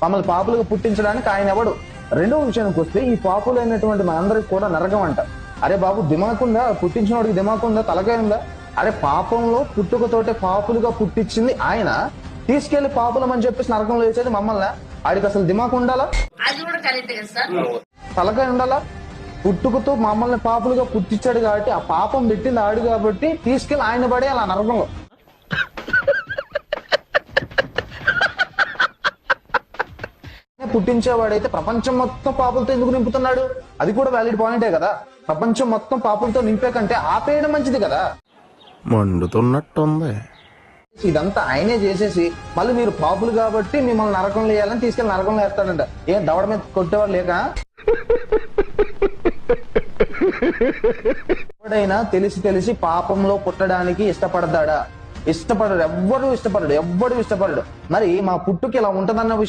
మమ్మల్ని పాపులుగా పుట్టించడానికి ఆయన ఎవడు. రెండవ విషయానికి వస్తే ఈ పాపులు అయినటువంటి మనందరికి కూడా నరకం అంట. అరే బాబు, దిమాకుందా? పుట్టించిన వాడికి దిమాకుందా? తలకాయ ఉందా? అరే పాపంలో పుట్టుకతోటే పాపులుగా పుట్టించింది ఆయన, తీసుకెళ్లి పాపులం అని చెప్పేసి నరకంలో వేసేది మమ్మల్ని. ఆడికి అసలు దిమాకు ఉండాలా? తలకాయ ఉండాలా? పుట్టుకతో మమ్మల్ని పాపులుగా పుట్టించాడు కాబట్టి, ఆ పాపం పెట్టింది ఆడు కాబట్టి తీసుకెళ్లి ఆయన పడే అలా నరకంలో. పుట్టించేవాడైతే ప్రపంచం మొత్తం పాపులతో ఎందుకు నింపుతున్నాడు? అది కూడా వ్యాలిడ్ పాయింటే కదా. ప్రపంచం మొత్తం పాపులతో నింపే కంటే ఆపేయడం మంచిది కదా. మండుతున్నట్టుంది. ఇదంతా ఆయనే చేసేసి మళ్ళీ మీరు పాపులు కాబట్టి మిమ్మల్ని నరకంలో వేయాలని తీసుకెళ్లి నరకంలో వేస్తాడంట. ఏం దవడ మీద కొట్టేవాడు లేక? ఎవడైనా తెలిసి పాపంలో పుట్టడానికి ఇష్టపడతాడా? ఇష్టపడడు. ఎవ్వడు ఇష్టపడడు. మరి మా పుట్టుకి ఇలా ఉంటదన్న విషయం